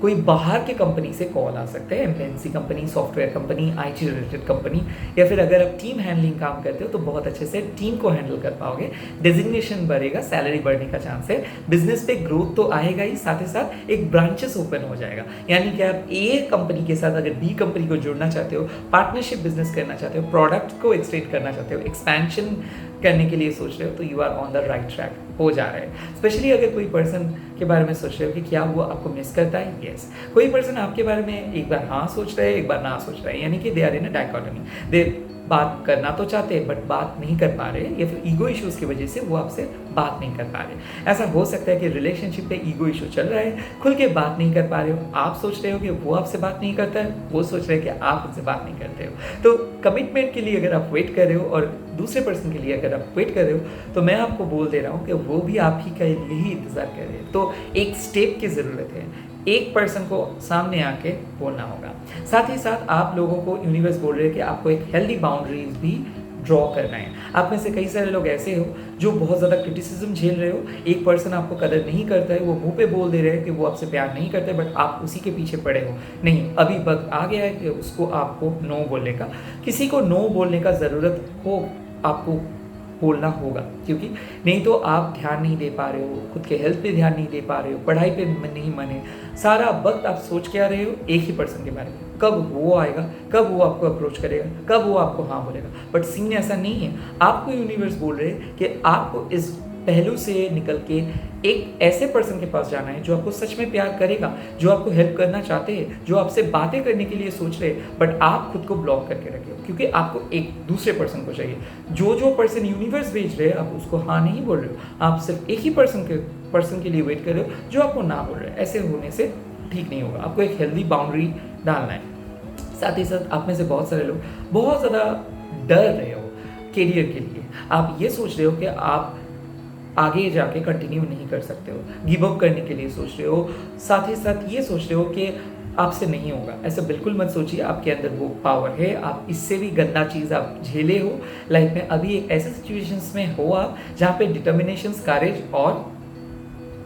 S1: कोई बाहर के कंपनी से कॉल आ सकते हैं, MNC company, software company, IT related company, या फिर अगर आप टीम हैंडलिंग काम करते हो तो बहुत अच्छे से टीम को हैंडल कर पाओगे, डेजिग्नेशन बढ़ेगा, सैलरी बढ़ने का चांस है, बिजनेस पे ग्रोथ तो आएगा ही, साथ ही साथ एक ब्रांचेस ओपन हो जाएगा। यानी कि आप ए कंपनी के साथ अगर बी कंपनी को जुड़ना चाहते हो, पार्टनरशिप बिजनेस करना चाहते हो, प्रोडक्ट को एक्सटेंड करना चाहते हो, एक्सपेंशन करने के लिए सोच रहे हो, तो you are on the right track हो जा रहे हैं। स्पेशली अगर कोई पर्सन के बारे में सोच रहे हो कि क्या वो आपको मिस करता है, यस। कोई पर्सन आपके बारे में एक बार हाँ सोच रहे हैं, एक बार ना सोच रहे हैं, यानी कि they are in a dichotomy, दे बात करना तो चाहते हैं बट बात नहीं कर पा रहे, या फिर ईगो इश्यूज की वजह से वो आपसे बात नहीं कर पा रहे। ऐसा हो सकता है कि रिलेशनशिप पे ईगो इशू चल रहा है, खुल के बात नहीं कर पा रहे हो, आप सोच रहे हो कि वो आपसे बात नहीं करता है, वो सोच रहे हैं कि आप उनसे बात नहीं करते हो। तो कमिटमेंट के लिए अगर आप वेट कर रहे हो और दूसरे पर्सन के लिए अगर आप वेट कर रहे हो, तो मैं आपको बोल दे रहा हूँ कि वो भी आप ही के लिए ही इंतज़ार कर रहे हैं। तो एक स्टेप की ज़रूरत है, एक पर्सन को सामने आके बोलना होगा। साथ ही साथ आप लोगों को यूनिवर्स बोल रहे हैं कि आपको एक हेल्दी बाउंड्रीज भी ड्रॉ करना है। आप में से कई सारे लोग ऐसे हो जो बहुत ज़्यादा क्रिटिसिज्म झेल रहे हो, एक पर्सन आपको कदर नहीं करता है, वो मुंह पे बोल दे रहे हैं कि वो आपसे प्यार नहीं करते, बट आप उसी के पीछे पड़े हो। नहीं, अभी वक्त आ गया है कि उसको आपको नो बोलने का, किसी को नो बोलने का ज़रूरत हो आपको बोलना होगा, क्योंकि नहीं तो आप ध्यान नहीं दे पा रहे हो, खुद के हेल्थ पे ध्यान नहीं दे पा रहे हो, पढ़ाई पे नहीं मन है, सारा वक्त आप सोच के आ रहे हो एक ही पर्सन के बारे में, कब वो आएगा, कब वो आपको अप्रोच करेगा, कब वो आपको हाँ बोलेगा। बट सीन ऐसा नहीं है, आपको यूनिवर्स बोल रहे हैं कि आपको इस पहलू से निकल के एक ऐसे पर्सन के पास जाना है जो आपको सच में प्यार करेगा, जो आपको हेल्प करना चाहते हैं, जो आपसे बातें करने के लिए सोच रहे हैं, बट आप खुद को ब्लॉक करके रखे हो क्योंकि आपको एक दूसरे पर्सन को चाहिए। जो पर्सन यूनिवर्स भेज रहे हैं आप उसको हाँ नहीं बोल रहे हो, आप सिर्फ एक ही पर्सन के लिए वेट कर रहे हो जो आपको ना बोल रहे हैं। ऐसे होने से ठीक नहीं होगा, आपको एक हेल्दी बाउंड्री डालना है। साथ ही साथ आप में से बहुत सारे लोग बहुत ज़्यादा डर रहे हो करियर के लिए, आप ये सोच रहे हो कि आप आगे जाके कंटिन्यू नहीं कर सकते हो, गिव अप करने के लिए सोच रहे हो, साथ ही साथ ये सोच रहे हो कि आपसे नहीं होगा। ऐसा बिल्कुल मत सोचिए, आपके अंदर वो पावर है, आप इससे भी गंदा चीज़ आप झेले हो लाइफ में। अभी एक ऐसे सिचुएशंस में हो आप जहाँ पे डिटर्मिनेशन, करेज और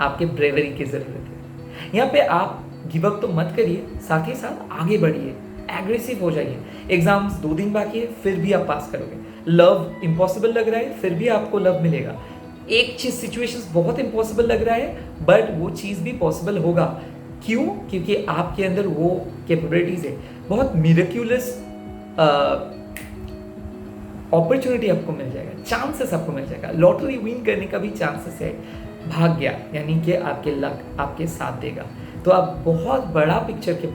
S1: आपके ब्रेवरी की ज़रूरत है। यहाँ पे आप गिव अप तो मत करिए, साथ ही साथ आगे बढ़िए, एग्रेसिव हो जाइए। एग्जाम्स 2 दिन बाकी है फिर भी आप पास करोगे। लव इम्पॉसिबल लग रहा है फिर भी आपको लव मिलेगा। एक चीज़ सिचुएशंस बहुत इम्पॉसिबल लग रहा है बट वो चीज़ भी पॉसिबल होगा। क्यों? क्योंकि आपके अंदर वो कैपेबिलिटीज़ है, बहुत मिरेक्युलस अपॉर्चुनिटी आपको मिल जाएगा, चांसेस आपको मिल जाएगा, लॉटरी विन करने का भी चांसेस है। भाग्य यानी कि आपके लक आपके साथ देगा। तो आप बहुत बड़ा पिक्चर के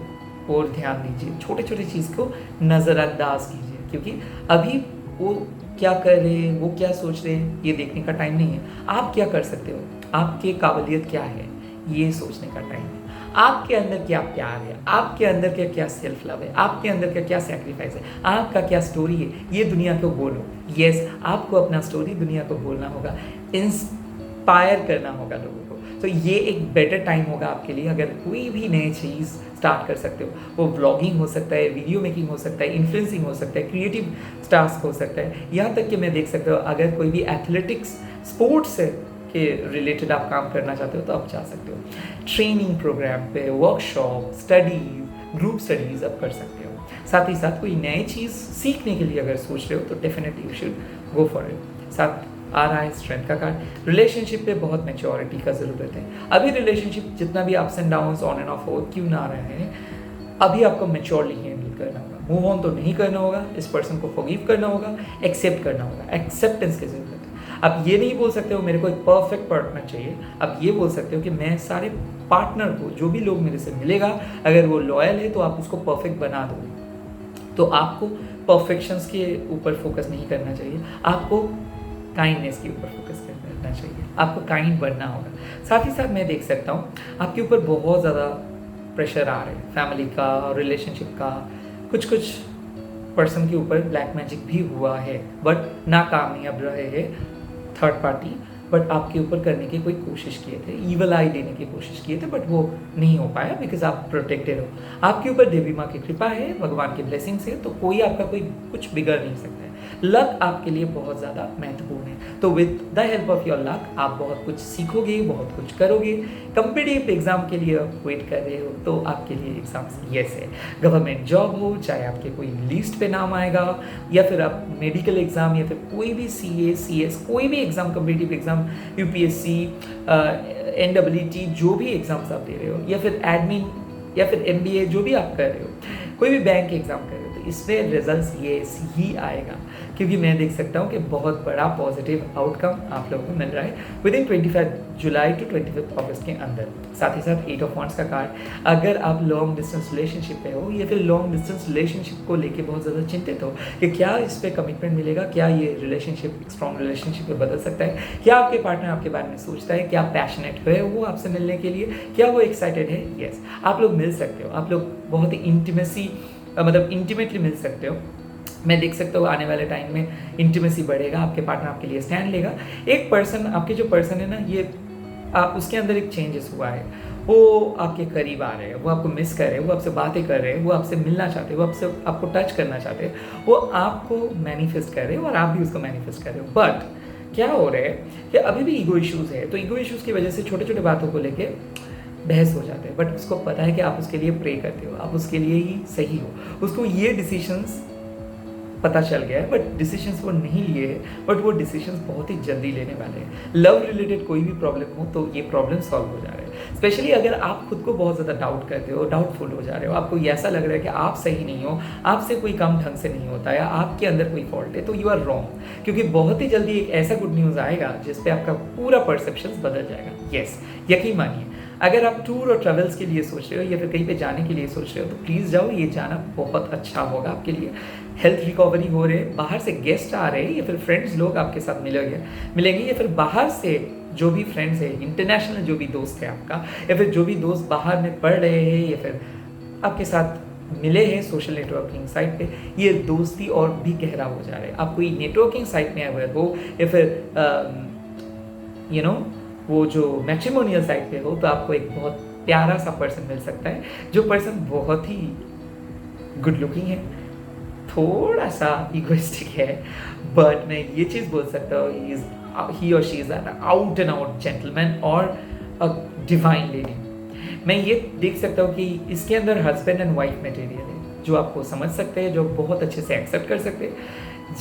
S1: ओर ध्यान दीजिए, छोटे छोटे चीज़ को नज़रअंदाज कीजिए, क्योंकि अभी वो क्या कर रहे हैं, वो क्या सोच रहे हैं, ये देखने का टाइम नहीं है। आप क्या कर सकते हो, आपकी काबिलियत क्या है, ये सोचने का टाइम है। आपके अंदर क्या प्यार है, आपके अंदर क्या क्या सेल्फ लव है, आपके अंदर क्या क्या सैक्रिफाइस है, आपका क्या स्टोरी है, ये दुनिया को बोलो। यस, आपको अपना स्टोरी दुनिया को बोलना होगा, इंस्पायर करना होगा लोगों को। तो ये एक बेटर टाइम होगा आपके लिए अगर कोई भी नई चीज़ स्टार्ट कर सकते हो। वो व्लॉगिंग हो सकता है, वीडियो मेकिंग हो सकता है, इन्फ्लुएंसिंग हो सकता है, क्रिएटिव टास्क हो सकता है, यहाँ तक कि मैं देख सकता हूँ अगर कोई भी एथलेटिक्स, स्पोर्ट्स के रिलेटेड आप काम करना चाहते हो तो आप जा सकते हो। ट्रेनिंग प्रोग्राम पे, वर्कशॉप, स्टडीज, ग्रुप स्टडीज़ आप कर सकते हो। साथ ही साथ कोई नई चीज़ सीखने के लिए अगर सोच रहे हो तो definitely you should go for it. साथ आ रहा है स्ट्रेंथ का कार्ड। रिलेशनशिप पे बहुत मैच्योरिटी का ज़रूरत है। अभी रिलेशनशिप जितना भी ups and downs on end of हो क्यों ना रहे हैं, अभी आपको मैच्योरली हैंडल करना होगा। मूव ऑन तो नहीं करना होगा, इस पर्सन को फॉरगिव करना होगा, एक्सेप्ट करना होगा। एक्सेप्टेंस की ज़रूरत है। आप ये नहीं बोल सकते हो मेरे को एक परफेक्ट पार्टनर चाहिए, आप ये बोल सकते हो कि मैं सारे पार्टनर को, जो भी लोग मेरे से मिलेगा, अगर वो लॉयल है तो आप उसको परफेक्ट बना दो। तो आपको परफेक्शंस के ऊपर फोकस नहीं करना चाहिए, आपको काइंडनेस के ऊपर फोकस करना चाहिए, आपको काइंड बनना होगा। साथ ही साथ मैं देख सकता हूँ आपके ऊपर बहुत ज़्यादा प्रेशर आ रहा है, फैमिली का, रिलेशनशिप का, कुछ पर्सन के ऊपर ब्लैक मैजिक भी हुआ है, बट नाकामयाब रहे हैं थर्ड पार्टी, बट आपके ऊपर करने की कोई कोशिश किए थे, ईवल आई देने की कोशिश किए थे, बट वो नहीं हो पाया बिकॉज आप प्रोटेक्टेड हो। आपके ऊपर देवी माँ की कृपा है, भगवान की ब्लेसिंग्स है, तो कोई आपका कोई कुछ बिगड़ नहीं सकता है। लक आपके लिए बहुत ज़्यादा महत्वपूर्ण है। तो with the help of your luck आप बहुत कुछ सीखोगे, बहुत कुछ करोगे। कॉम्पिटिटिव एग्जाम के लिए आप वेट कर रहे हो तो आपके लिए एग्जाम्स यस है। गवर्नमेंट जॉब हो, चाहे आपके कोई लिस्ट पे नाम आएगा, या फिर आप मेडिकल एग्जाम, या फिर कोई भी CA CS कोई भी exam, competitive exam, UPSC, NEET, जो भी एग्जाम्स आप दे रहे हो, या फिर एडमिन, या फिर MBA जो भी आप कर रहे हो, कोई भी बैंक एग्जाम कर रहे हो, तो इसमें रिजल्ट्स येस ही आएगा, क्योंकि मैं देख सकता हूँ कि बहुत बड़ा पॉजिटिव आउटकम आप लोगों को मिल रहा है विद इन 25 जुलाई टू 25 अगस्त के अंदर। साथ ही साथ 8 ऑफ वांड्स का कार्ड। अगर आप लॉन्ग डिस्टेंस रिलेशनशिप पे हो, या फिर लॉन्ग डिस्टेंस रिलेशनशिप को लेके बहुत ज़्यादा चिंतित हो कि क्या इस पर कमिटमेंट मिलेगा, क्या ये रिलेशनशिप स्ट्रॉन्ग रिलेशनशिप में बदल सकता है, क्या आपके पार्टनर आपके बारे में सोचता है, क्या पैशनेट है वो आपसे मिलने के लिए, क्या वो एक्साइटेड है, यस आप लोग मिल सकते हो। आप लोग बहुत ही इंटीमेटली मिल सकते हो। मैं देख सकता हूँ आने वाले टाइम में इंटीमेसी बढ़ेगा, आपके पार्टनर आपके लिए स्टैंड लेगा। एक पर्सन, आपके जो पर्सन है ना, ये आप उसके अंदर एक चेंजेस हुआ है, वो आपके करीब आ रहे हैं, वो आपको मिस कर रहे हैं, वो आपसे बातें कर रहे हैं, वो आपसे मिलना चाहते हैं, वो आपको टच करना चाहते हैं, वो आपको मैनिफेस्ट कर रहे हैं और आप भी उसको मैनिफेस्ट कर रहे हो। बट क्या हो रहा है कि अभी भी ईगो इश्यूज़ है, तो ईगो इश्यूज़ की वजह से छोटे छोटे बातों को लेके बहस हो जाते हैं। बट उसको पता है कि आप उसके लिए प्रे करते हो, आप उसके लिए ही सही हो। उसको ये डिसीशंस पता चल गया है, बट डिसीजंस वो नहीं लिए हैं, बट वो डिसीजंस बहुत ही जल्दी लेने वाले हैं। लव रिलेटेड कोई भी प्रॉब्लम हो तो ये प्रॉब्लम सॉल्व हो जा रहा है। स्पेशली अगर आप खुद को बहुत ज़्यादा डाउट करते हो, डाउटफुल हो जा रहे हो, आपको ऐसा लग रहा है कि आप सही नहीं हो, आपसे कोई काम ढंग से नहीं होता, या आपके अंदर कोई फॉल्ट है, तो यू आर रॉन्ग, क्योंकि बहुत ही जल्दी एक ऐसा गुड न्यूज़ आएगा जिस पे आपका पूरा परसेप्शन बदल जाएगा। यस, यकीन मानिए, अगर आप टूर और ट्रैवल्स के लिए सोच रहे हो, या फिर कहीं पे जाने के लिए सोच रहे हो, तो प्लीज़ जाओ, ये जाना बहुत अच्छा होगा आपके लिए। हेल्थ रिकवरी हो रहे, बाहर से गेस्ट आ रहे हैं, या फिर फ्रेंड्स लोग आपके साथ मिलेंगे, या फिर बाहर से जो भी फ्रेंड्स है, इंटरनेशनल जो भी दोस्त है आपका, या फिर जो भी दोस्त बाहर में पढ़ रहे हैं, या फिर आपके साथ मिले हैं सोशल नेटवर्किंग साइट पे, ये दोस्ती और भी गहरा हो जा रहा है। आप कोई नेटवर्किंग साइट में अगर हो, या फिर वो जो मैट्रिमोनियल साइट पे हो, तो आपको एक बहुत प्यारा सा पर्सन मिल सकता है, जो पर्सन बहुत ही गुड लुकिंग है, थोड़ा सा इगोइस्टिक है, बट मैं ये चीज़ बोल सकता हूँ ही और she is an out and out gentleman और अ डिवाइन लेडी। मैं ये देख सकता हूँ कि इसके अंदर हस्बैंड एंड वाइफ मटेरियल है, जो आपको समझ सकते हैं, जो बहुत अच्छे से एक्सेप्ट कर सकते हैं,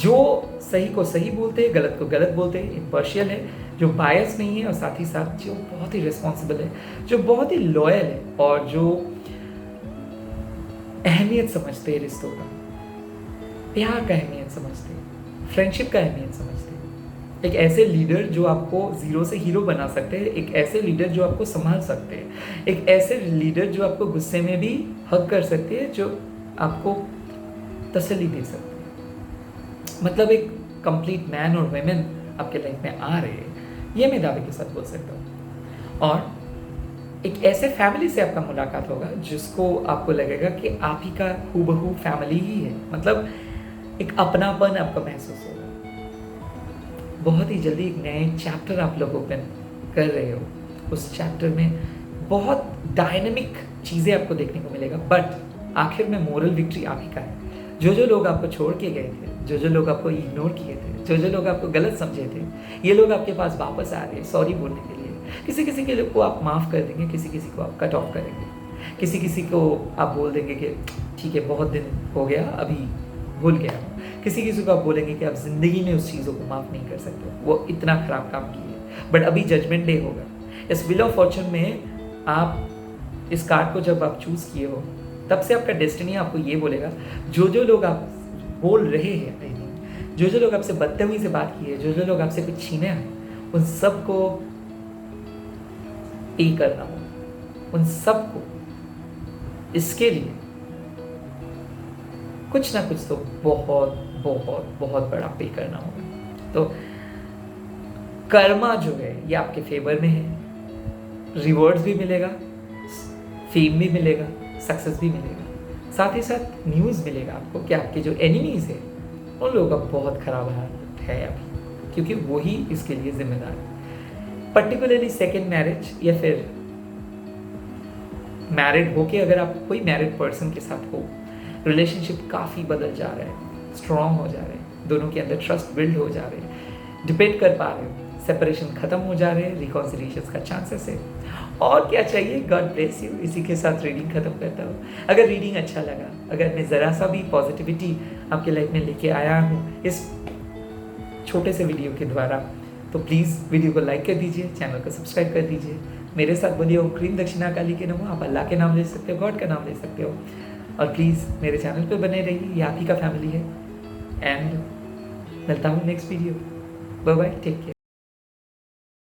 S1: जो सही को सही बोलते हैं, गलत को गलत बोलते हैं, इम्पार्शियल है, जो बायस नहीं है, और साथ ही साथ जो बहुत ही रिस्पॉन्सिबल है, जो बहुत ही लॉयल है, और जो अहमियत समझते हैं रिश्तों का, प्यार का अहमियत समझते हैं, फ्रेंडशिप का अहमियत समझते हैं। एक ऐसे लीडर जो आपको ज़ीरो से हीरो बना सकते हैं, एक ऐसे लीडर जो आपको संभाल सकते हैं, एक ऐसे लीडर जो आपको गुस्से में भी हग कर सकते हैं, जो आपको तसल्ली दे सकते हैं। मतलब एक कंप्लीट मैन और वेमेन आपके लाइफ में आ रहे हैं, ये मैं दावे के साथ बोल सकता हूँ। और एक ऐसे फैमिली से आपका मुलाकात होगा जिसको आपको लगेगा कि आप ही का हूबहू फैमिली ही है, मतलब एक अपनापन आपको महसूस होगा। बहुत ही जल्दी एक नए चैप्टर आप लोग ओपन कर रहे हो, उस चैप्टर में बहुत डायनेमिक चीज़ें आपको देखने को मिलेगा, बट आखिर में मोरल विक्ट्री आप ही का है। जो लोग आपको छोड़ के गए थे, जो लोग आपको इग्नोर किए थे, जो लोग आपको गलत समझे थे, ये लोग आपके पास वापस आ रहे हैं सॉरी बोलने के लिए। किसी के को आप माफ़ कर देंगे, किसी को आप कट ऑफ करेंगे, किसी को आप बोल देंगे कि ठीक है बहुत दिन हो गया, अभी भूल गया। किसी किसी को आप बोलेंगे कि आप ज़िंदगी में उस चीज़ों को माफ़ नहीं कर सकते, वो इतना ख़राब काम किए। बट अभी जजमेंट डे होगा, इस व्हील ऑफ फॉर्चून में आप इस कार्ड को जब आप चूज़ किए हो, तब से आपका डेस्टिनी आपको ये बोलेगा, जो जो लोग आप बोल रहे हैं, जो जो लोग आपसे बदतमीजी से बात की है, जो जो लोग आपसे कुछ छीने हैं, उन सबको पे करना होगा, उन सबको इसके लिए कुछ ना कुछ तो बहुत बहुत बहुत बड़ा पे करना होगा। तो कर्मा जो है ये आपके फेवर में है, रिवॉर्ड्स भी मिलेगा, फेम भी मिलेगा, सक्सेस भी मिलेगा, साथ ही साथ न्यूज़ मिलेगा आपको कि आपके जो एनिमीज़ है उन लोगों का बहुत ख़राब हाल है अभी, क्योंकि वही इसके लिए जिम्मेदार है। पर्टिकुलरली सेकेंड मैरिज या फिर मैरिड होके अगर आप कोई मैरिड पर्सन के साथ हो, रिलेशनशिप काफ़ी बदल जा रहा है, स्ट्रॉन्ग हो जा रहे हैं, दोनों के अंदर ट्रस्ट बिल्ड हो जा रहे हैं, डिपेंड कर पा रहे हो, सेपरेशन ख़त्म हो जा रहे हैं, रिकॉन्सिलिएशन का चांसेस है। और क्या चाहिए? God bless you. इसी के साथ रीडिंग ख़त्म करता हूँ। अगर रीडिंग अच्छा लगा, अगर मैं ज़रा सा भी पॉजिटिविटी आपके लाइफ में लेके आया हूँ इस छोटे से वीडियो के द्वारा, तो प्लीज़ वीडियो को लाइक कर दीजिए, चैनल को सब्सक्राइब कर दीजिए, मेरे साथ बोलिए ओम क्रीम दक्षिणा काली के नमः। आप अल्लाह के नाम ले सकते हो, गॉड का नाम ले सकते हो, और प्लीज़ मेरे चैनल पे बने रहिए, ये आप ही का फैमिली है। एंड मिलता हूँ next video. Bye bye, take care.